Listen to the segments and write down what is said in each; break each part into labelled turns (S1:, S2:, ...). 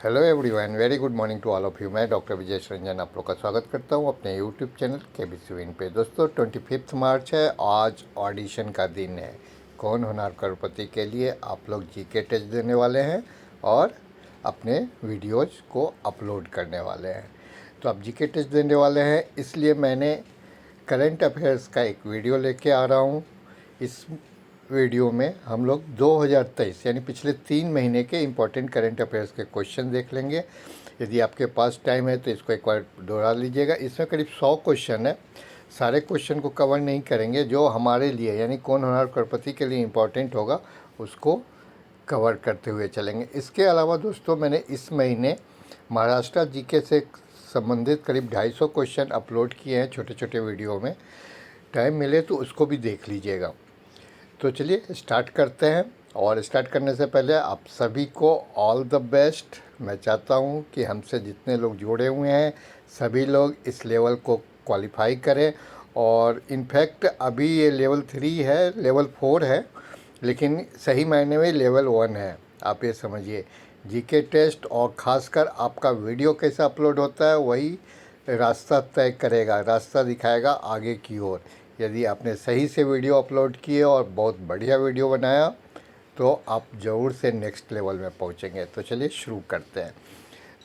S1: Hello everyone, very good morning to all of you. मैं doctor Vijay Ranjan आप लोग का स्वागत करता हूं अपने यूट्यूब चैनल केबीसी विन पे। दोस्तों 25 मार्च है, आज ऑडिशन का दिन है। कौन होनार करोड़पति के लिए आप लोग जीके टेस्ट देने वाले हैं और अपने वीडियोज़ को अपलोड करने वाले हैं। तो आप जीके टेस्ट देने वाले हैं, इसलिए मैंने करंट अफेयर्स का एक वीडियो लेके आ रहा हूँ। इस वीडियो में हम लोग 2023 यानी पिछले 3 महीने के इम्पोर्टेंट करंट अफेयर्स के क्वेश्चन देख लेंगे। यदि आपके पास टाइम है तो इसको एक बार दोहरा लीजिएगा। इसमें करीब 100 क्वेश्चन है। सारे क्वेश्चन को कवर नहीं करेंगे, जो हमारे लिए यानी कौन होनार करोड़पति के लिए इम्पोर्टेंट होगा उसको कवर करते हुए चलेंगे। इसके अलावा दोस्तों मैंने इस महीने महाराष्ट्र जीके से संबंधित करीब 250 क्वेश्चन अपलोड किए हैं छोटे छोटे वीडियो में। टाइम मिले तो उसको भी देख लीजिएगा। तो चलिए स्टार्ट करते हैं। और स्टार्ट करने से पहले आप सभी को ऑल द बेस्ट। मैं चाहता हूं कि हमसे जितने लोग जुड़े हुए हैं सभी लोग इस लेवल को क्वालिफाई करें। और इनफैक्ट अभी ये लेवल 3 है, लेवल 4 है, लेकिन सही मायने में लेवल 1 है। आप ये समझिए, जीके टेस्ट और ख़ासकर आपका वीडियो कैसा अपलोड होता है वही रास्ता तय करेगा, रास्ता दिखाएगा आगे की ओर। यदि आपने सही से वीडियो अपलोड किए और बहुत बढ़िया वीडियो बनाया तो आप ज़रूर से नेक्स्ट लेवल में पहुंचेंगे। तो चलिए शुरू करते हैं।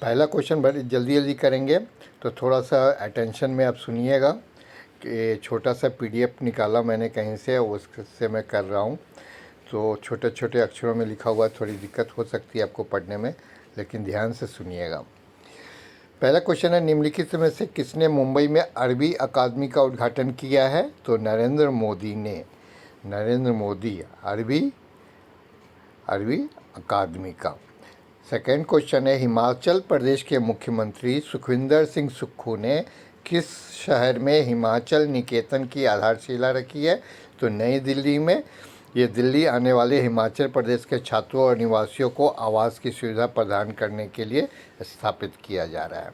S1: पहला क्वेश्चन बड़ी जल्दी जल्दी करेंगे, तो थोड़ा सा अटेंशन में आप सुनिएगा कि छोटा सा पीडीएफ निकाला मैंने कहीं से, उससे मैं कर रहा हूँ। तो छोटे छोटे अक्षरों में लिखा हुआ थोड़ी दिक्कत हो सकती है आपको पढ़ने में, लेकिन ध्यान से सुनिएगा। पहला क्वेश्चन है, निम्नलिखित में से किसने मुंबई में अरबी अकादमी का उद्घाटन किया है? तो नरेंद्र मोदी ने। नरेंद्र मोदी अरबी अकादमी का। सेकंड क्वेश्चन है, हिमाचल प्रदेश के मुख्यमंत्री सुखविंदर सिंह सुक्खू ने किस शहर में हिमाचल निकेतन की आधारशिला रखी है? तो नई दिल्ली में। ये दिल्ली आने वाले हिमाचल प्रदेश के छात्रों और निवासियों को आवास की सुविधा प्रदान करने के लिए स्थापित किया जा रहा है।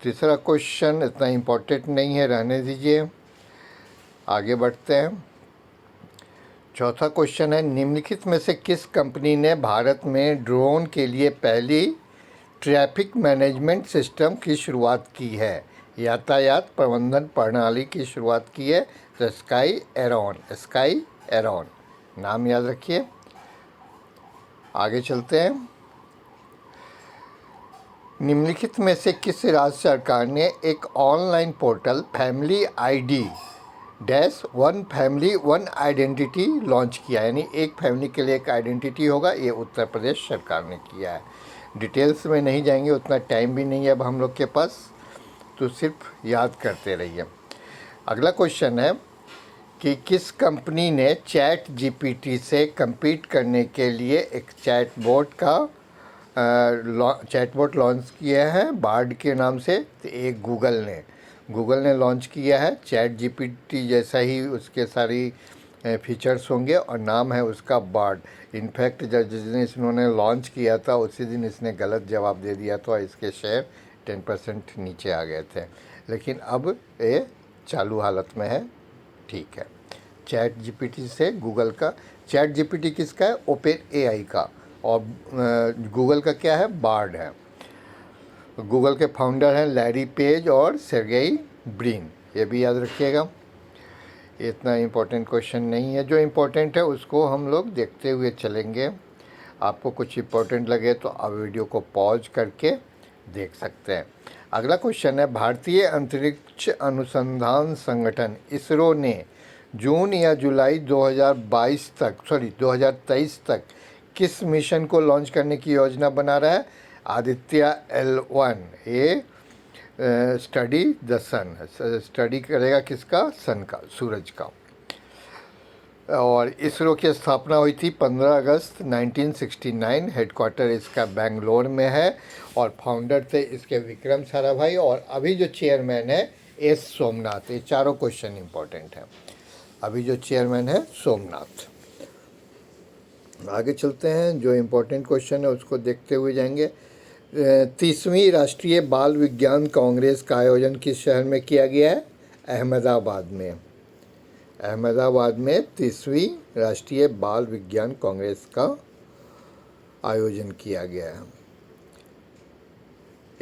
S1: तीसरा क्वेश्चन इतना इम्पोर्टेंट नहीं है, रहने दीजिए, आगे बढ़ते हैं। चौथा क्वेश्चन है, निम्नलिखित में से किस कंपनी ने भारत में ड्रोन के लिए पहली ट्रैफिक मैनेजमेंट सिस्टम की शुरुआत की है? यातायात प्रबंधन प्रणाली की शुरुआत की है। तो स्काई एरॉन नाम याद रखिए। आगे चलते हैं। निम्नलिखित में से किस राज्य सरकार ने एक online portal family ID -1 family 1 identity launch किया? यानी एक फैमिली के लिए एक आइडेंटिटी होगा, ये उत्तर प्रदेश सरकार ने किया है। डिटेल्स में नहीं जाएंगे, उतना टाइम भी नहीं है अब हम लोग के पास, तो सिर्फ याद करते रहिए। अगला क्वेश्चन है कि किस कंपनी ने ChatGPT से compete करने के लिए एक चैटबॉट लॉन्च किया है बार्ड के नाम से? तो एक गूगल ने लॉन्च किया है। ChatGPT जैसा ही उसके सारी फीचर्स होंगे और नाम है उसका बार्ड। इनफैक्ट जब जिस दिन इन्होंने लॉन्च किया था उसी दिन इसने गलत जवाब दे दिया था और इसके शेयर 10% नीचे आ गए थे, लेकिन अब ये चालू हालत में है। ठीक है, ChatGPT से गूगल का। ChatGPT किसका है? OpenAI का। और गूगल का क्या है? बार्ड है। गूगल के फाउंडर हैं लैरी पेज और सेर्गेई ब्रिन, ये भी याद रखिएगा। इतना इम्पोर्टेंट क्वेश्चन नहीं है, जो इम्पोर्टेंट है उसको हम लोग देखते हुए चलेंगे। आपको कुछ इम्पोर्टेंट लगे तो आप वीडियो को पॉज करके देख सकते हैं। अगला क्वेश्चन है, भारतीय अंतरिक्ष अनुसंधान संगठन इसरो ने जून या जुलाई 2023 तक किस मिशन को लॉन्च करने की योजना बना रहा है? आदित्य L1। ये स्टडी द सन, स्टडी करेगा किसका? सन का, सूरज का। और इसरो की स्थापना हुई थी 15 अगस्त 1969। हेडक्वार्टर इसका बेंगलोर में है और फाउंडर थे इसके विक्रम साराभाई और अभी जो चेयरमैन है S सोमनाथ। ये चारों क्वेश्चन इम्पोर्टेंट हैं। अभी जो चेयरमैन है सोमनाथ। आगे चलते हैं, जो इम्पोर्टेंट क्वेश्चन है उसको देखते हुए जाएंगे। 30वीं राष्ट्रीय बाल विज्ञान कांग्रेस का आयोजन किस शहर में किया गया है? अहमदाबाद में। अहमदाबाद में 30वीं राष्ट्रीय बाल विज्ञान कांग्रेस का आयोजन किया गया है।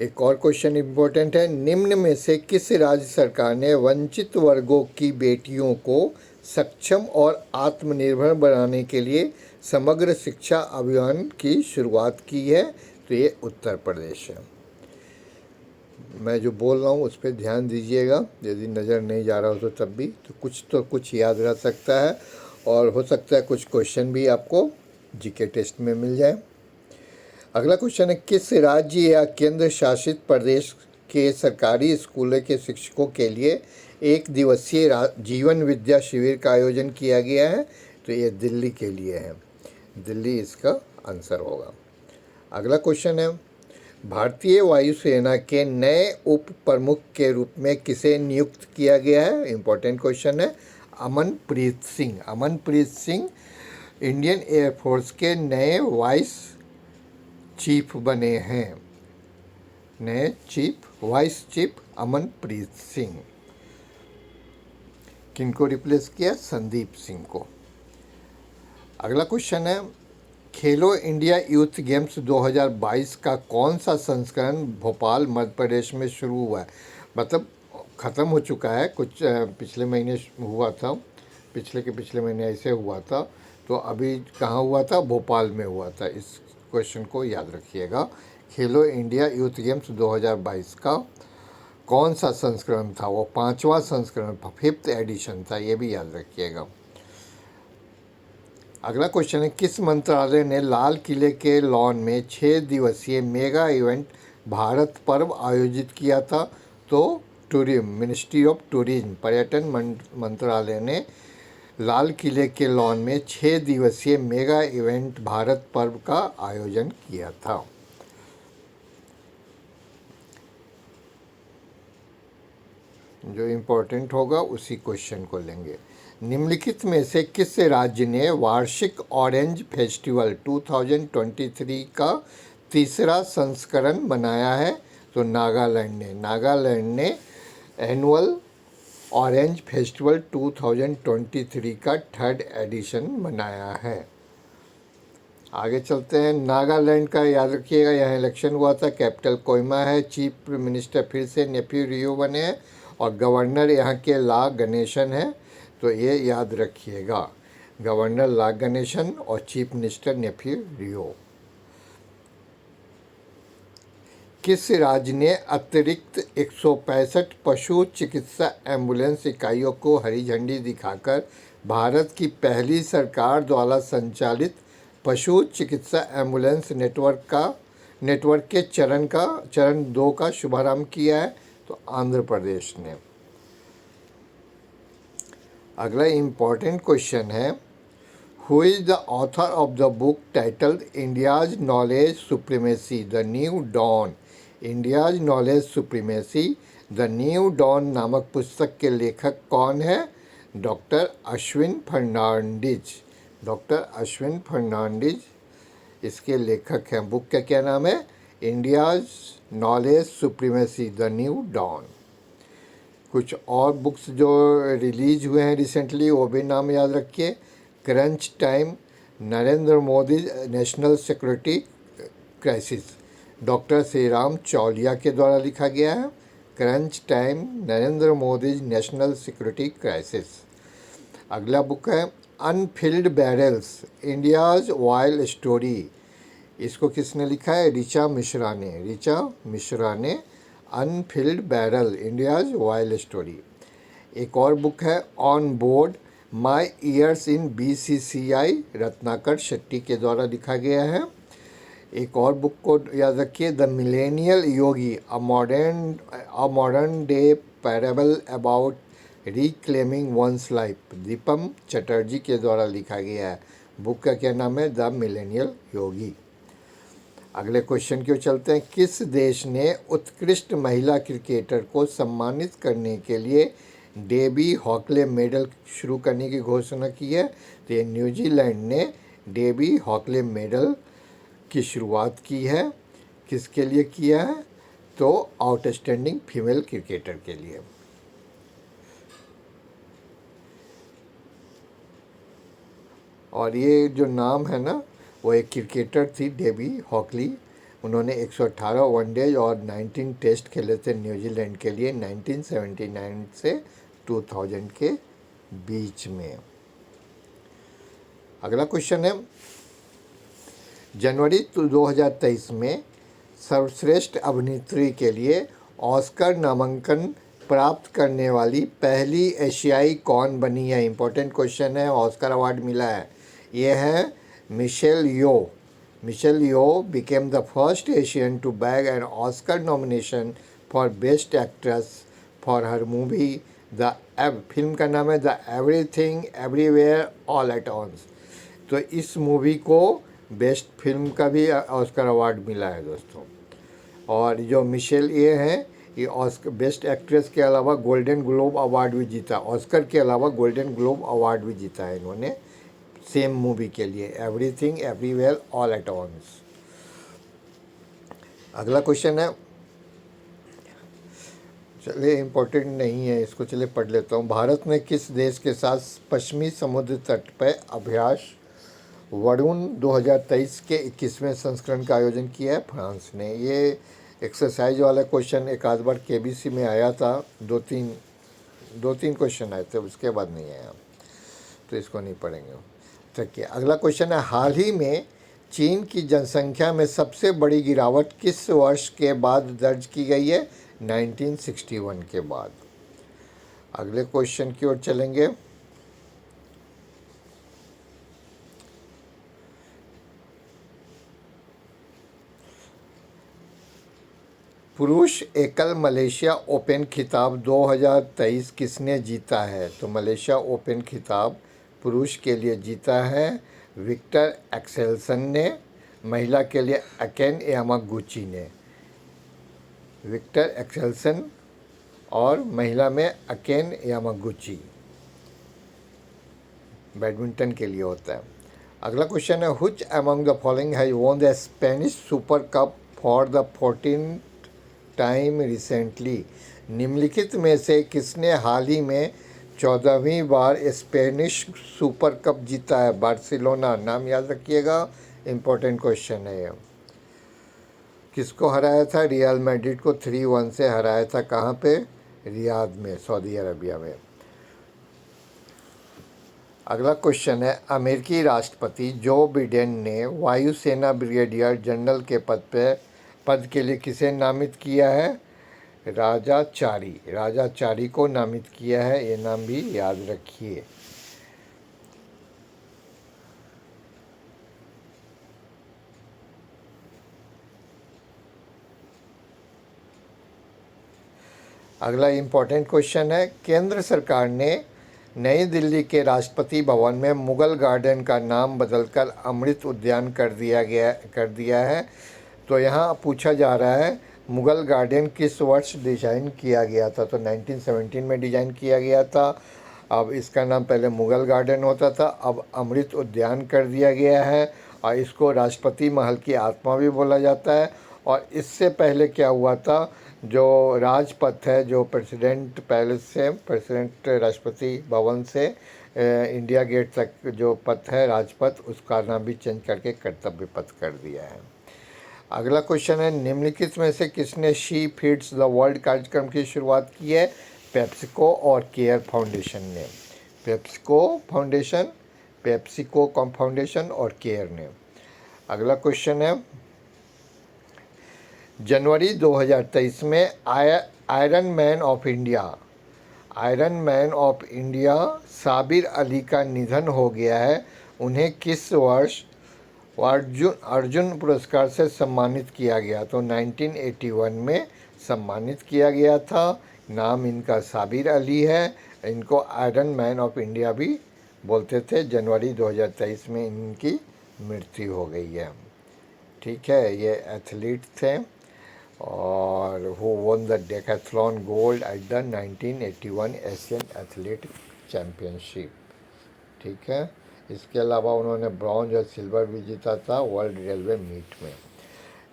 S1: एक और क्वेश्चन इम्पोर्टेंट है, निम्न में से किस राज्य सरकार ने वंचित वर्गों की बेटियों को सक्षम और आत्मनिर्भर बनाने के लिए समग्र शिक्षा अभियान की शुरुआत की है? तो ये उत्तर प्रदेश है। मैं जो बोल रहा हूँ उस पर ध्यान दीजिएगा, यदि नज़र नहीं जा रहा हो तो कुछ याद रह सकता है, और हो सकता है कुछ क्वेश्चन भी आपको जीके टेस्ट में मिल जाए। अगला क्वेश्चन है, किस राज्य या केंद्र शासित प्रदेश के सरकारी स्कूलों के शिक्षकों के लिए एक दिवसीय जीवन विद्या शिविर का आयोजन किया गया है? तो ये दिल्ली के लिए है, दिल्ली इसका आंसर होगा। अगला क्वेश्चन है, भारतीय वायुसेना के नए उप प्रमुख के रूप में किसे नियुक्त किया गया है? इंपॉर्टेंट क्वेश्चन है। अमनप्रीत सिंह। अमनप्रीत सिंह इंडियन एयरफोर्स के नए वाइस चीफ बने हैं। नए वाइस चीफ अमनप्रीत सिंह। किनको रिप्लेस किया? संदीप सिंह को। अगला क्वेश्चन है, खेलो इंडिया यूथ गेम्स 2022 का कौन सा संस्करण भोपाल मध्य प्रदेश में शुरू हुआ है? मतलब ख़त्म हो चुका है, कुछ पिछले महीने हुआ था, पिछले महीने ऐसे हुआ था, तो अभी कहाँ हुआ था? भोपाल में हुआ था। इस क्वेश्चन को याद रखिएगा। खेलो इंडिया यूथ गेम्स 2022 का कौन सा संस्करण था? वो 5वां संस्करण, 5th एडिशन था, ये भी याद रखिएगा। अगला क्वेश्चन है, किस मंत्रालय ने लाल किले के लॉन में 6 दिवसीय मेगा इवेंट भारत पर्व आयोजित किया था? तो मिनिस्ट्री ऑफ टूरिज्म, पर्यटन मंत्रालय ने लाल किले के लॉन में 6 दिवसीय मेगा इवेंट भारत पर्व का आयोजन किया था। जो इम्पोर्टेंट होगा उसी क्वेश्चन को लेंगे। निम्नलिखित में से किस राज्य ने वार्षिक ऑरेंज फेस्टिवल 2023 का तीसरा संस्करण मनाया है? तो नागालैंड ने एनुअल ऑरेंज फेस्टिवल 2023 का 3rd एडिशन मनाया है। आगे चलते हैं। नागालैंड का याद रखिएगा, यहाँ इलेक्शन हुआ था, कैपिटल कोहिमा है, चीफ मिनिस्टर फिर से नेफ्यू रियो बने हैं, और गवर्नर यहाँ के ला गणेशन है। तो ये याद रखिएगा, गवर्नर ला गणेशन और चीफ मिनिस्टर नेफ्यू रियो। किस राज्य ने अतिरिक्त 165 पशु चिकित्सा एम्बुलेंस इकाइयों को हरी झंडी दिखाकर भारत की पहली सरकार द्वारा संचालित पशु चिकित्सा एम्बुलेंस नेटवर्क के चरण 2 का शुभारंभ किया है? तो आंध्र प्रदेश ने। अगला इम्पॉर्टेंट क्वेश्चन है, who is the author of the book titled India's knowledge supremacy the new dawn? India's knowledge supremacy the new dawn नामक पुस्तक के लेखक कौन है? डॉक्टर अश्विन फर्नांडिज। डॉक्टर अश्विन फर्नांडिज इसके लेखक हैं। बुक का क्या नाम है? India's knowledge supremacy the new dawn. कुछ और बुक्स जो रिलीज हुए हैं रिसेंटली वो भी नाम याद रखिए। Crunch time, Narendra Modi national security crisis, doctor Shri Ram Chauliya के द्वारा लिखा गया है। Crunch time, Narendra Modi national security crisis. अगला बुक है Anfield barrels India's wild story. इसको किसने लिखा है? ऋचा मिश्रा ने Anfield barrel India's wild story. एक और बुक है on board my years in BCCI, Ratnakar Shetty के द्वारा लिखा गया है। एक और बुक को याद रखिए, the millennial Yogi, a modern day parable about reclaiming one's life, Deepam Chatterjee के द्वारा लिखा गया है। बुक का क्या नाम है? द मिलेनियल योगी। अगले क्वेश्चन की ओर चलते हैं। किस देश ने उत्कृष्ट महिला क्रिकेटर को सम्मानित करने के लिए डेबी हॉकले मेडल शुरू करने की घोषणा की है? तो ये न्यूजीलैंड ने डेबी हॉकले मेडल की शुरुआत की है। किसके लिए किया है? तो आउटस्टैंडिंग फीमेल क्रिकेटर के लिए। और ये जो नाम है ना, वो एक क्रिकेटर थी डेबी हॉकली उन्होंने 118 वनडेज और 19 टेस्ट खेले थे न्यूजीलैंड के लिए 1979 से 2000 के बीच में। अगला क्वेश्चन है, जनवरी 2023 में सर्वश्रेष्ठ अभिनेत्री के लिए ऑस्कर नामांकन प्राप्त करने वाली पहली एशियाई कौन बनी है? इम्पोर्टेंट क्वेश्चन है, ऑस्कर अवार्ड मिला है। ये है Michelle Yeoh. Michelle Yeoh became the first Asian to bag an Oscar nomination for Best Actress for her movie film का नाम है the everything everywhere all at once. तो इस मूवी को बेस्ट फिल्म का भी ऑस्कर अवार्ड मिला है दोस्तों। और जो मिशेल ये हैं, ये ऑस्कर बेस्ट एक्ट्रेस के अलावा गोल्डन ग्लोब अवार्ड भी जीता, ऑस्कर के अलावा गोल्डन ग्लोब अवार्ड भी जीता है इन्होंने सेम मूवी के लिए, एवरीथिंग एवरीवेयर ऑल एट ऑन्स। अगला क्वेश्चन है, चलिए इम्पोर्टेंट नहीं है, इसको चलिए पढ़ लेता हूँ। भारत ने किस देश के साथ पश्चिमी समुद्र तट पर अभ्यास वरुण 2023 के 21वें संस्करण का आयोजन किया है? फ्रांस ने। ये एक्सरसाइज वाला क्वेश्चन एक आध बार केबीसी में आया था, दो तीन क्वेश्चन आए थे, उसके बाद नहीं आया, तो इसको नहीं पढ़ेंगे। देखिए अगला क्वेश्चन है, हाल ही में चीन की जनसंख्या में सबसे बड़ी गिरावट किस वर्ष के बाद दर्ज की गई है? 1961 के बाद। अगले क्वेश्चन की ओर चलेंगे। पुरुष एकल मलेशिया ओपन खिताब 2023 किसने जीता है? तो मलेशिया ओपन खिताब पुरुष के लिए जीता है विक्टर एक्सेल्सन ने, महिला के लिए अकेन यामागुची ने। विक्टर एक्सेल्सन और महिला में अकेन यामागुची, बैडमिंटन के लिए होता है। अगला क्वेश्चन है, which among the following has won the Spanish super cup for the 14th time recently? निम्नलिखित में से किसने हाल ही में 14वीं बार स्पेनिश सुपर कप जीता है? बार्सिलोना। नाम याद रखिएगा, इम्पोर्टेंट क्वेश्चन है ये। किसको हराया था? रियल मैड्रिड को 3-1 से हराया था। कहाँ पे? रियाद में, सऊदी अरबिया में। अगला क्वेश्चन है, अमेरिकी राष्ट्रपति जो बिडेन ने वायुसेना ब्रिगेडियर जनरल के पद के लिए किसे नामित किया है? राजा चारी को नामित किया है, ये नाम भी याद रखिए। अगला इम्पोर्टेंट क्वेश्चन है, केंद्र सरकार ने नई दिल्ली के राष्ट्रपति भवन में मुगल गार्डन का नाम बदलकर अमृत उद्यान कर दिया है। तो यहाँ पूछा जा रहा है मुगल गार्डन किस वर्ष डिज़ाइन किया गया था? तो 1917 में डिज़ाइन किया गया था। अब इसका नाम पहले मुगल गार्डन होता था, अब अमृत उद्यान कर दिया गया है, और इसको राष्ट्रपति महल की आत्मा भी बोला जाता है। और इससे पहले क्या हुआ था, जो राजपथ है, जो प्रेसिडेंट पैलेस से, प्रेसिडेंट राष्ट्रपति भवन से इंडिया गेट तक जो पथ है राजपथ, उसका नाम भी चेंज करके कर्तव्य पथ कर दिया है। अगला क्वेश्चन है, निम्नलिखित में से किसने शी फीड्स द वर्ल्ड कार्यक्रम की शुरुआत की है? पेप्सिको और केयर फाउंडेशन ने। पेप्सिको फाउंडेशन और केयर ने। अगला क्वेश्चन है, जनवरी 2023 में iron man of India Sabir Ali का निधन हो गया है। उन्हें किस वर्ष अर्जुन पुरस्कार से सम्मानित किया गया? तो 1981 में सम्मानित किया गया था। नाम इनका साबिर अली है, इनको आयरन मैन ऑफ इंडिया भी बोलते थे। जनवरी 2023 में इनकी मृत्यु हो गई है। ठीक है, ये एथलीट थे और who won the Decathlon gold at the 1981 Asian athlete championship. ठीक है, इसके अलावा उन्होंने ब्रॉन्ज और सिल्वर भी जीता था वर्ल्ड रेलवे मीट में,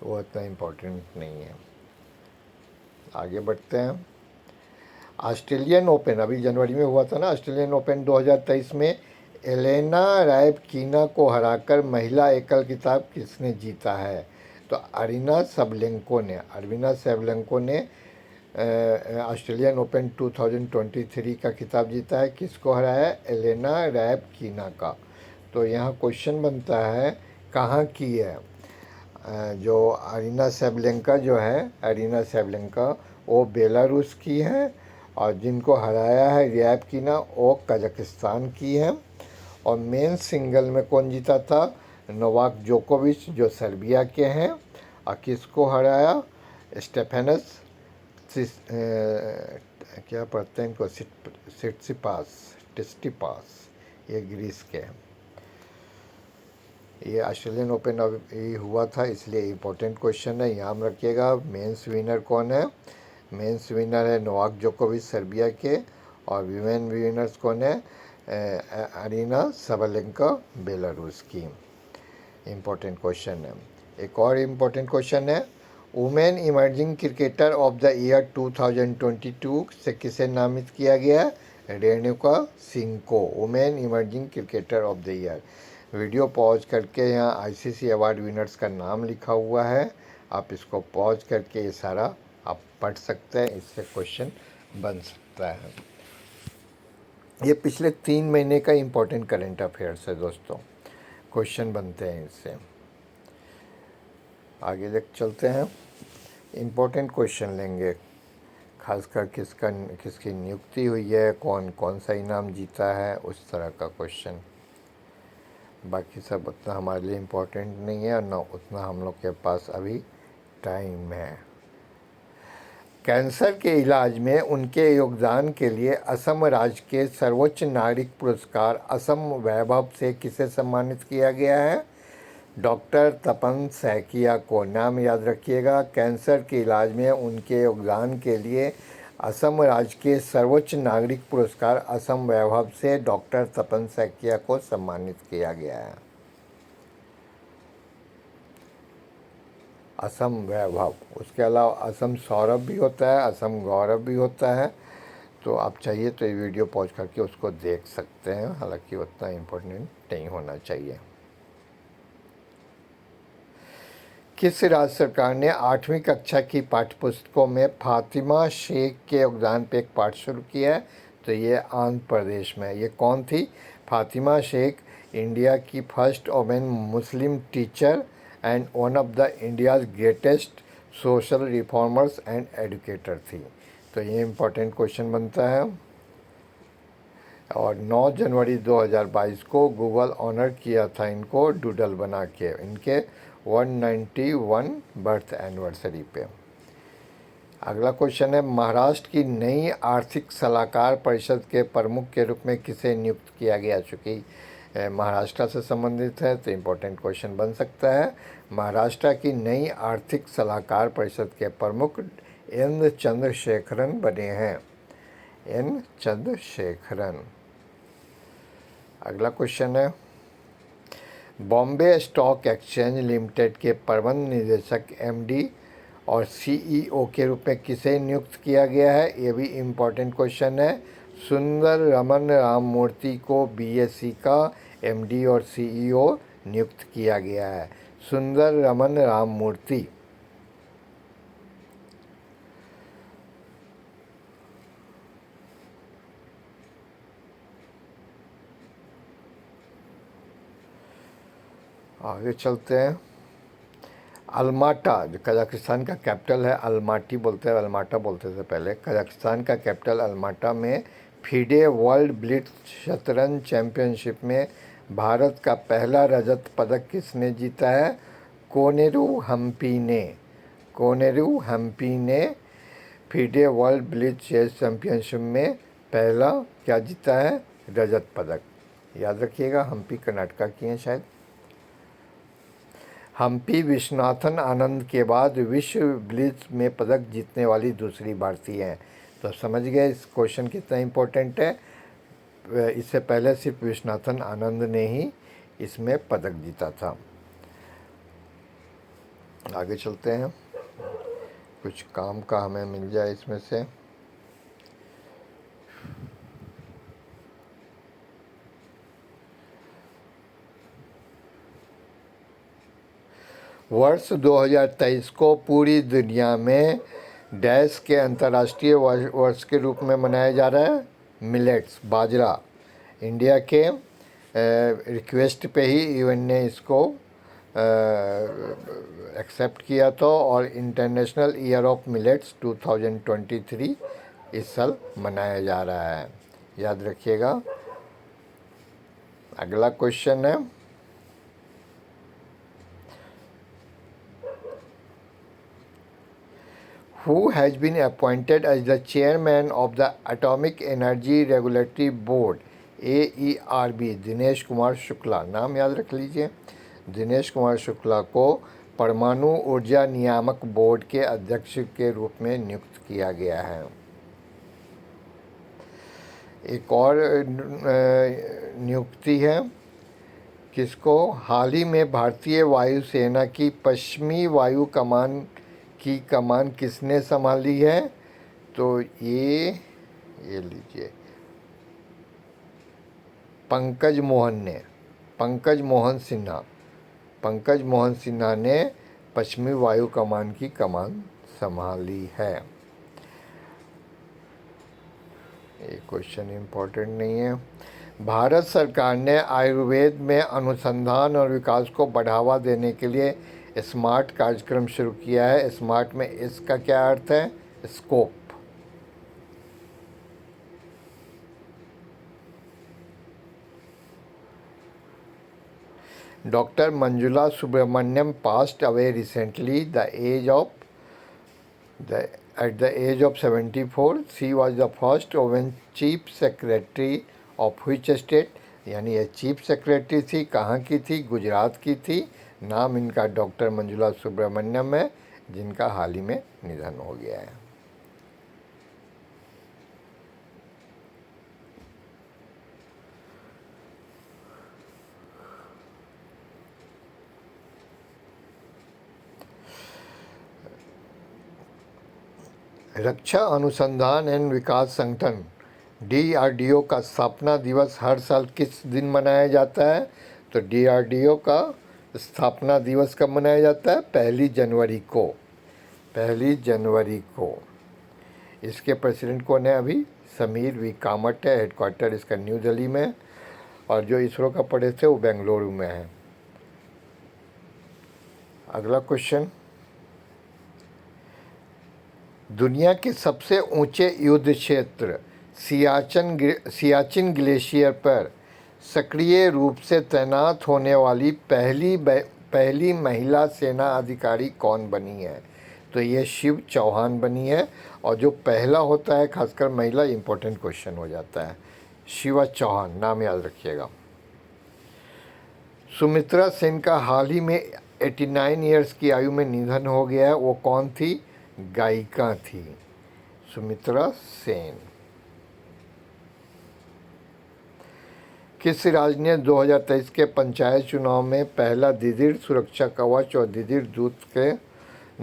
S1: वो इतना इम्पोर्टेंट नहीं है। आगे बढ़ते हैं। ऑस्ट्रेलियन ओपन अभी जनवरी में हुआ था ना, ऑस्ट्रेलियन ओपन 2023 में एलेना रायबकीना को हराकर महिला एकल खिताब किसने जीता है? तो अरीना सेबलेंको ने ऑस्ट्रेलियन ओपन 2023 का खिताब जीता है। किसको हराया है? एलेना रैबकिना का। तो यहाँ क्वेश्चन बनता है कहाँ की है? जो अरीना सेबलेंका वो बेलारूस की है, और जिनको हराया है रैबकिना वो कजाकिस्तान की है। और मेन सिंगल में कौन जीता था? नोवाक जोकोविच जो सर्बिया के हैं। और किसको हराया? स्टेफेनस क्या पढ़ते हैं इनको, टिस्टिपास, ये ग्रीस के हैं। ये ऑस्ट्रेलियन ओपन अभी हुआ था, इसलिए इम्पोर्टेंट क्वेश्चन है, यहाँ रखिएगा। मेंस विनर कौन है? मेंस विनर है नोवाक जोकोविच सर्बिया के। और वीमेन विनर्स कौन है? अरीना सबलेंका बेलारूस की। इम्पोर्टेंट क्वेश्चन है। एक और इम्पोर्टेंट क्वेश्चन है, women emerging cricketer of the year 2022 से किसे नामित किया गया? रेणुका सिंह को women emerging cricketer of the year. Video pause करके यहाँ आईसीसी अवार्ड विनर्स का नाम लिखा हुआ है, आप इसको पॉज करके ये सारा आप पढ़ सकते हैं, इससे क्वेश्चन बन सकता है। ये पिछले 3 महीने का इम्पोर्टेंट करंट अफेयर्स है दोस्तों, क्वेश्चन बनते हैं इससे। आगे देख चलते हैं, इम्पोर्टेंट क्वेश्चन लेंगे, खासकर किसकी नियुक्ति हुई है, कौन कौन सा इनाम जीता है, उस तरह का क्वेश्चन। बाकी सब उतना हमारे लिए इम्पोर्टेंट नहीं है, और ना उतना हम लोग के पास अभी टाइम है। कैंसर के इलाज में उनके योगदान के लिए असम राज्य के सर्वोच्च नागरिक पुरस्कार असम वैभव से किसे सम्मानित किया गया है? डॉक्टर तपन सैकिया को। नाम याद रखिएगा, कैंसर के इलाज में उनके योगदान के लिए असम राज्य के सर्वोच्च नागरिक पुरस्कार असम वैभव से डॉक्टर तपन सैकिया को सम्मानित किया गया है। असम वैभव, उसके अलावा असम सौरभ भी होता है, असम गौरव भी होता है। तो आप चाहिए तो ये वीडियो पॉज करके उसको देख सकते हैं, हालांकि उतना इम्पोर्टेंट नहीं होना चाहिए। किस राज्य सरकार ने 8वीं कक्षा की पाठ्यपुस्तकों में फातिमा शेख के योगदान पे एक पाठ शुरू किया है? तो ये आंध्र प्रदेश में। ये कौन थी? फातिमा शेख इंडिया की first women Muslim teacher and one of the India's greatest social reformers and educator थी। तो ये इम्पोर्टेंट क्वेश्चन बनता है। और 9 जनवरी 2022 को गूगल ऑनर किया था इनको डूडल बना के, इनके 191 बर्थ एनिवर्सरी पे। अगला क्वेश्चन है, महाराष्ट्र की नई आर्थिक सलाहकार परिषद के प्रमुख के रूप में किसे नियुक्त किया गया? चूँकि महाराष्ट्र से संबंधित है तो इम्पोर्टेंट क्वेश्चन बन सकता है। महाराष्ट्र की नई आर्थिक सलाहकार परिषद के प्रमुख एन चंद्रशेखरन बने हैं। एन चंद्रशेखरन। अगला क्वेश्चन है, बॉम्बे स्टॉक एक्सचेंज लिमिटेड के प्रबंध निदेशक एमडी और सीईओ के रूप में किसे नियुक्त किया गया है? ये भी इम्पोर्टेंट क्वेश्चन है। सुंदर रमन राममूर्ति को बीएसई का एमडी और सीईओ नियुक्त किया गया है। सुंदर रमन राममूर्ति। आगे चलते हैं, अलमाटा जो कजाकिस्तान का कैपिटल है, अलमाटी बोलते हैं, अलमाटा बोलते थे पहले। कजाकिस्तान का कैपिटल अलमाटा में फीडे वर्ल्ड ब्लिट्ज शतरंज चैंपियनशिप में भारत का पहला रजत पदक किसने जीता है? कोनेरू हम्पी ने। कोनेरू हम्पी ने FIDE world blitz chess championship में पहला क्या जीता है? रजत पदक। याद रखिएगा, हम्पी कर्नाटका की हैं शायद। हम्पी विश्वनाथन आनंद के बाद विश्व ब्लिट्ज में पदक जीतने वाली दूसरी भारतीय हैं। तो समझ गए इस क्वेश्चन कितना इम्पोर्टेंट है। इससे पहले सिर्फ विश्वनाथन आनंद ने ही इसमें पदक जीता था। आगे चलते हैं, कुछ काम का हमें मिल जाए इसमें से। वर्ष 2023 को पूरी दुनिया में डैश के अंतर्राष्ट्रीय वर्ष के रूप में मनाया जा रहा है। मिलेट्स, बाजरा। इंडिया के रिक्वेस्ट पे ही यूएन ने इसको एक्सेप्ट किया था और इंटरनेशनल ईयर ऑफ मिलेट्स 2023 इस साल मनाया जा रहा है। याद रखिएगा। अगला क्वेश्चन है, who has been appointed as the chairman of the Atomic Energy Regulatory Board AERB? Dinesh Kumar Shukla. नाम याद रख लीजिए। दिनेश कुमार शुक्ला को परमाणु ऊर्जा नियामक बोर्ड के अध्यक्ष के रूप में नियुक्त किया गया है। एक और नियुक्ति है, किसको? हाल ही में भारतीय वायुसेना की पश्चिमी वायु कमान की कमान किसने संभाली है? तो ये लीजिए, पंकज मोहन सिन्हा ने पश्चिमी वायु कमान की कमान संभाली है। ये क्वेश्चन इम्पोर्टेंट नहीं है। भारत सरकार ने आयुर्वेद में अनुसंधान और विकास को बढ़ावा देने के लिए स्मार्ट कार्यक्रम शुरू किया है। स्मार्ट में इसका क्या अर्थ है? Scope. Doctor Manjula Subramaniam passed away recently at the age of 74. She was the first woman chief secretary of which state? यानी ये चीफ सेक्रेटरी थी, कहाँ की थी? गुजरात की थी। नाम इनका डॉक्टर मंजुला सुब्रमण्यम है, जिनका हाल ही में निधन हो गया है। रक्षा अनुसंधान एवं विकास संगठन DRDO का स्थापना दिवस हर साल किस दिन मनाया जाता है? तो DRDO का स्थापना दिवस कब मनाया जाता है? 1 जनवरी को। 1 जनवरी को। इसके प्रेसिडेंट कौन है अभी? समीर वी कामत है। हेडक्वार्टर इसका न्यू दिल्ली में, और जो इसरो का पढ़े थे वो बेंगलुरु में है। अगला क्वेश्चन, दुनिया के सबसे ऊंचे युद्ध क्षेत्र सियाचिन ग्लेशियर पर सक्रिय रूप से तैनात होने वाली पहली महिला सेना अधिकारी कौन बनी है? तो ये शिव चौहान बनी है। और जो पहला होता है, खासकर महिला, इम्पोर्टेंट क्वेश्चन हो जाता है। शिवा चौहान, नाम याद रखिएगा। सुमित्रा सेन का हाल ही में 89 ईयर्स की आयु में निधन हो गया है। वो कौन थी? गायिका थी सुमित्रा सेन। किस राज्य ने 2023 के पंचायत चुनाव में पहला दीदिर सुरक्षा कवच और दीदिर दूत के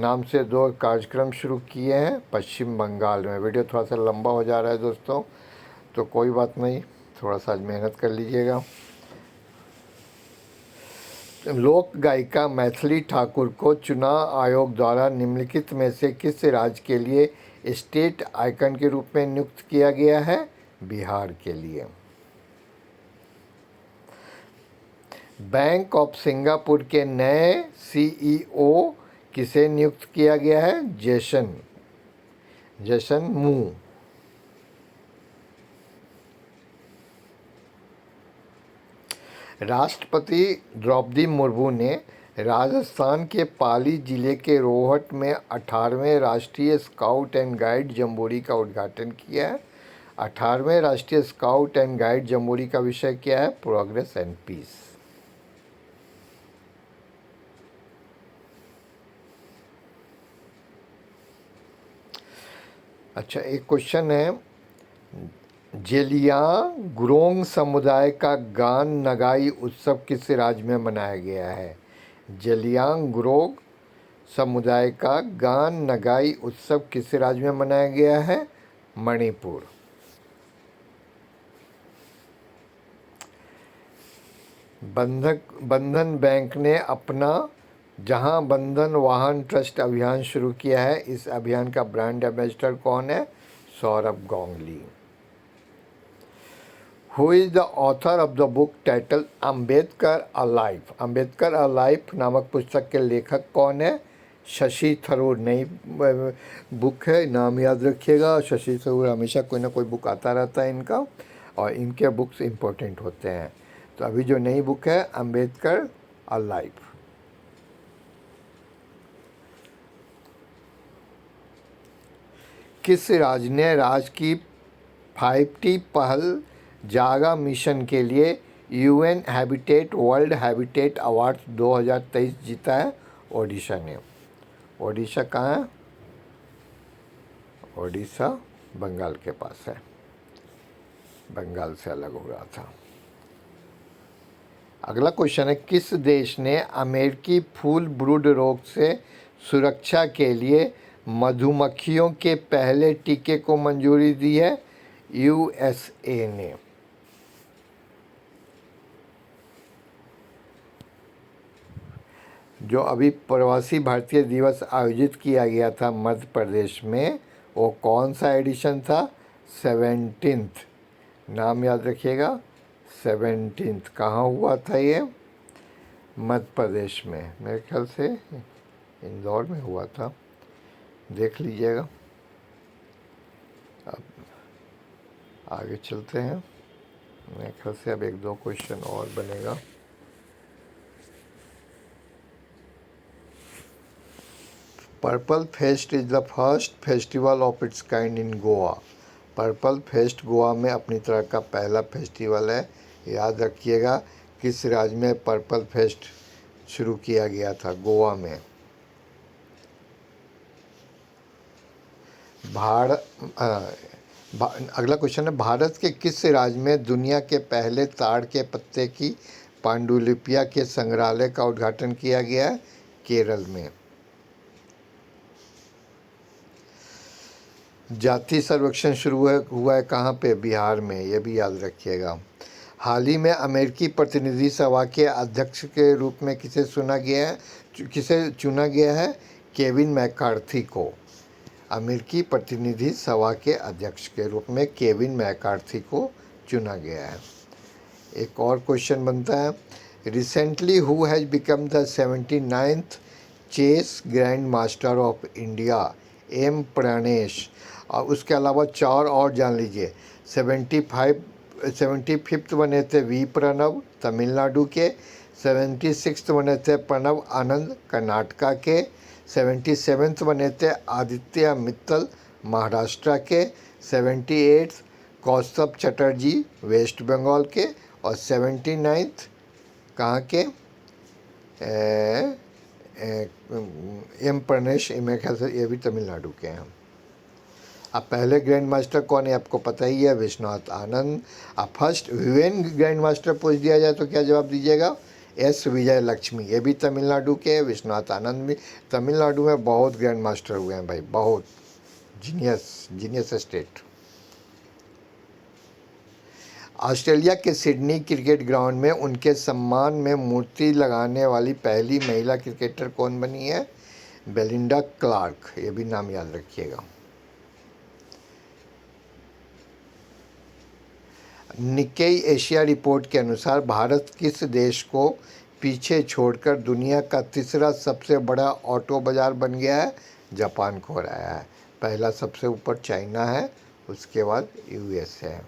S1: नाम से 2 कार्यक्रम शुरू किए हैं? पश्चिम बंगाल में। वीडियो थोड़ा सा लंबा हो जा रहा है दोस्तों, तो कोई बात नहीं, थोड़ा सा मेहनत कर लीजिएगा। लोक गायिका मैथिली ठाकुर को चुनाव आयोग द्वारा निम्नलिखित में से किस राज्य के लिए स्टेट आइकन के रूप में नियुक्त किया गया है? बिहार के लिए। बैंक ऑफ सिंगापुर के नए CEO किसे नियुक्त किया गया है? जेसन मू। राष्ट्रपति द्रौपदी मुर्मू ने राजस्थान के पाली जिले के रोहट में 18वें राष्ट्रीय स्काउट एंड गाइड जम्बोरी का उद्घाटन किया है। 18वें राष्ट्रीय स्काउट एंड गाइड जम्बोरी का विषय क्या है? Progress and peace. अच्छा, एक क्वेश्चन है, जेलियांगरोंग समुदाय का गान नगाई उत्सव किस राज्य में मनाया गया है? जेलियांगरोंग समुदाय का गान नगाई उत्सव किस राज्य में मनाया गया है? मणिपुर। बंधन बैंक ने अपना जहां बंधन वाहन ट्रस्ट अभियान शुरू किया है, इस अभियान का ब्रांड एम्बेसडर कौन है? Saurabh Ganguly. Who is the author of the book title Ambedkar a life? Ambedkar a life नामक पुस्तक के लेखक कौन है? शशि थरूर। नई बुक है, नाम याद रखिएगा। शशि थरूर हमेशा कोई ना कोई बुक आता रहता है इनका, और इनके बुक्स इम्पोर्टेंट होते हैं। तो अभी जो नई बुक है अम्बेडकर अ लाइफ। किस राज्य ने राज्य की 5T पहल जागा मिशन के लिए UN habitat world habitat award 2023 जीता है? ओडिशा ने। ओडिशा कहाँ है? ओडिशा बंगाल के पास है, बंगाल से अलग हो रहा था। अगला क्वेश्चन है, किस देश ने अमेरिकी फूल ब्रूड रोग से सुरक्षा के लिए मधुमक्खियों के पहले टीके को मंजूरी दी है? यूएसए ने। जो अभी प्रवासी भारतीय दिवस आयोजित किया गया था मध्य प्रदेश में, वो कौन सा एडिशन था? 17th। नाम याद रखिएगा, 17th। कहाँ हुआ था ये? मध्य प्रदेश में, मेरे ख्याल से इंदौर में हुआ था, देख लीजिएगा। अब आगे चलते हैं, मेरे ख्याल से अब एक दो क्वेश्चन और बनेगा। Purple fest is the first festival of its kind in Goa. Purple fest Goa में अपनी तरह का पहला फेस्टिवल है, याद रखिएगा। किस राज्य में पर्पल फेस्ट शुरू किया गया था? गोवा में। अगला क्वेश्चन है, भारत के किस राज्य में दुनिया के पहले ताड़ के पत्ते की पांडुलिपियां के संग्रहालय का उद्घाटन किया गया है? केरल में। जाति सर्वेक्षण शुरू हुआ है कहाँ पे? बिहार में, ये भी याद रखिएगा। हाल ही में अमेरिकी प्रतिनिधि सभा के अध्यक्ष के रूप में किसे चुना गया है? केविन मैकार्थी को। अमेरिकी प्रतिनिधि सभा के अध्यक्ष के रूप में केविन मैकार्थी को चुना गया है। एक और क्वेश्चन बनता है, recently who has become the 79th chess grand master of India? M Pranesh. और उसके अलावा चार और जान लीजिए। 75th बने थे वी प्रणव, तमिलनाडु के। 76th बने थे प्रणव आनंद, कर्नाटका के। 77th बने थे आदित्य मित्तल, महाराष्ट्र के। 78th कौस्तभ चटर्जी, वेस्ट बंगाल के। और 79th कहाँ के? एम प्रणेश, मेरे ख्याल से ये भी तमिलनाडु के हैं। अब पहले ग्रैंड मास्टर कौन है आपको पता ही है, विश्वनाथ आनंद। अब फर्स्ट वुमेन ग्रैंड मास्टर पूछ दिया जाए तो क्या जवाब दीजिएगा? एस विजय लक्ष्मी, ये भी तमिलनाडु के। विश्वनाथ आनंद भी तमिलनाडु में बहुत ग्रैंड मास्टर हुए हैं भाई, बहुत। Genius state. ऑस्ट्रेलिया के सिडनी क्रिकेट ग्राउंड में उनके सम्मान में मूर्ति लगाने वाली पहली महिला क्रिकेटर कौन बनी है? बेलिंडा क्लार्क, ये भी नाम याद रखिएगा। निक्केई एशिया रिपोर्ट के अनुसार भारत किस देश को पीछे छोड़कर दुनिया का तीसरा सबसे बड़ा ऑटो बाजार बन गया है? जापान को हराया है। पहला सबसे ऊपर चाइना है, उसके बाद यूएस है।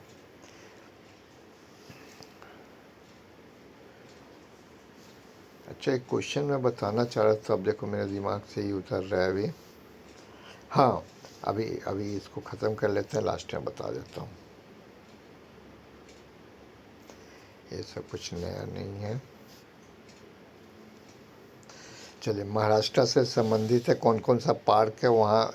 S1: अच्छा, एक क्वेश्चन मैं बताना चाह रहा था, अब देखो मेरे दिमाग से ही उतर रहा है अभी। हाँ, अभी इसको ख़त्म कर लेते हैं, लास्ट में बता देता हूँ। ये सब कुछ नया नहीं है। चलिए, महाराष्ट्र से संबंधित है, कौन कौन सा पार्क है वहाँ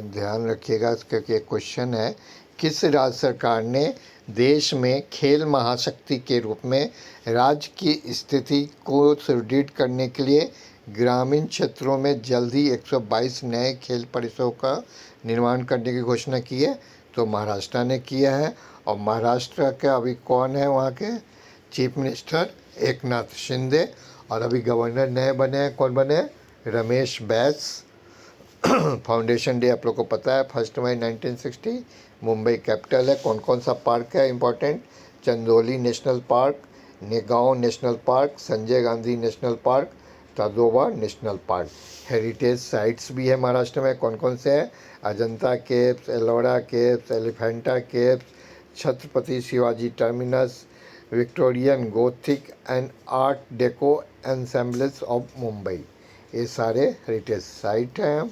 S1: ध्यान रखिएगा, क्योंकि एक क्वेश्चन है। किस राज्य सरकार ने देश में खेल महाशक्ति के रूप में राज्य की स्थिति को सुदृढ़ करने के लिए ग्रामीण क्षेत्रों में जल्द ही 122 नए खेल परिसरों का निर्माण करने की घोषणा की है? तो महाराष्ट्र ने किया है। और महाराष्ट्र का अभी कौन है वहाँ के चीफ मिनिस्टर? एकनाथ शिंदे। और अभी गवर्नर नए बने हैं, कौन बने हैं? रमेश बैस। फाउंडेशन डे आप लोग को पता है 1 मई 1960। मुंबई कैपिटल है। कौन कौन सा पार्क है important? Chandoli national park, Negaon national park, Sanjay Gandhi national park, Tadoba national park. Heritage sites भी है महाराष्ट्र में, कौन कौन से हैं? Ajanta caves, Ellora caves, Elephanta caves, Chhatrapati Shivaji terminus, Victorian Gothic and art deco ensembles of Mumbai. ये सारे हेरिटेज साइट हैं।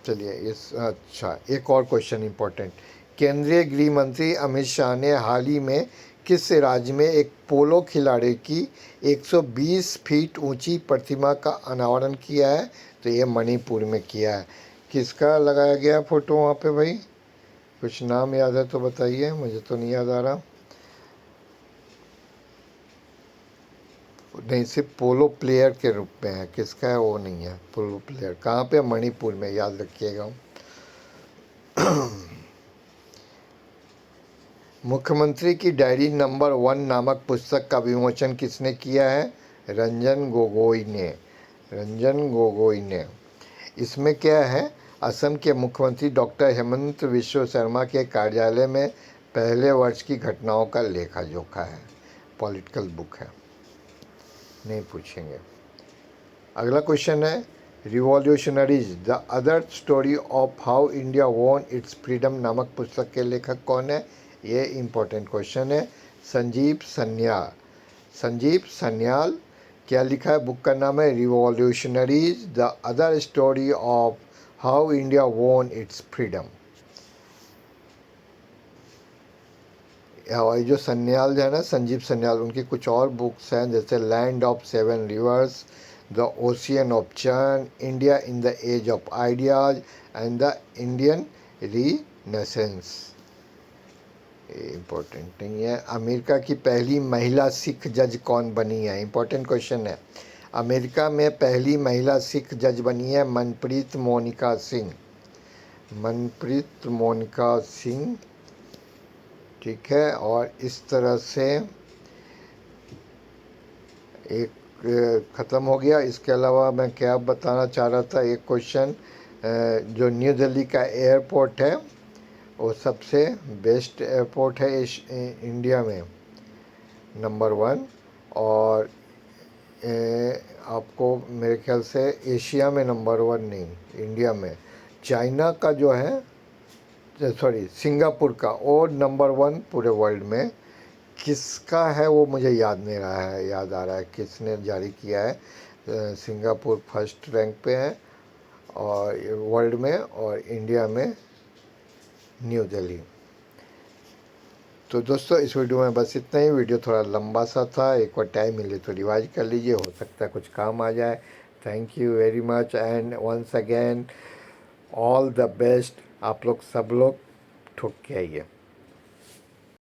S1: चलिए इस अच्छा एक और क्वेश्चन इंपॉर्टेंट। केंद्रीय गृह मंत्री अमित शाह ने हाल ही में किस राज्य में एक पोलो खिलाड़ी की 120 फीट ऊंची प्रतिमा का अनावरण किया है? तो ये मणिपुर में किया है। किसका लगाया गया फोटो वहाँ पे भाई? कुछ नाम याद है तो बताइए, मुझे तो नहीं याद आ रहा। नहीं, सिर्फ पोलो प्लेयर के रूप में है। किसका है वो नहीं है। पोलो प्लेयर कहाँ पे? मणिपुर में, याद रखिएगा। मुख्यमंत्री की डायरी नंबर 1 नामक पुस्तक का विमोचन किसने किया है? रंजन गोगोई ने। रंजन गोगोई ने। इसमें क्या है? असम के मुख्यमंत्री डॉक्टर हेमंत विश्व शर्मा के कार्यालय में पहले वर्ष की घटनाओं का लेखा जोखा है। पॉलिटिकल बुक है, नहीं पूछेंगे। अगला क्वेश्चन है revolutionaries the other story of how India won it's freedom नामक पुस्तक के लेखक कौन है? ये इंपॉर्टेंट क्वेश्चन है। संजीव सन्याल। संजीव सन्याल। क्या लिखा है? बुक का नाम है revolutionaries the other story of how India won it's freedom. ये जो सन्याल है ना, संजीव सन्याल, उनकी कुछ और बुक्स हैं जैसे land of 7 rivers, the ocean of churn, India in the age of ideas and the Indian renaissance. Important नहीं है। अमेरिका की पहली महिला सिख जज कौन बनी है? इम्पोर्टेंट क्वेश्चन है। अमेरिका में पहली महिला सिख जज बनी है मनप्रीत मोनिका सिंह। मनप्रीत मोनिका सिंह, ठीक है। और इस तरह से एक ख़त्म हो गया। इसके अलावा मैं क्या बताना चाह रहा था, एक क्वेश्चन, जो न्यू दिल्ली का एयरपोर्ट है वो सबसे बेस्ट एयरपोर्ट है इंडिया में, नंबर 1। और आपको मेरे ख्याल से एशिया में नंबर 1 नहीं, इंडिया में। चाइना का जो है, सॉरी सिंगापुर का, और नंबर 1 पूरे वर्ल्ड में। किसका है वो मुझे याद नहीं रहा है, याद आ रहा है किसने जारी किया है। सिंगापुर फर्स्ट रैंक पे है और वर्ल्ड में, और इंडिया में न्यू दिल्ली। तो दोस्तों इस वीडियो में बस इतना ही। वीडियो थोड़ा लंबा सा था, एक बार टाइम मिले तो रिवाइज कर लीजिए, हो सकता है कुछ काम आ जाए। Thank you very much and once again all the best. आप लोग सब लोग ठोक के आइए।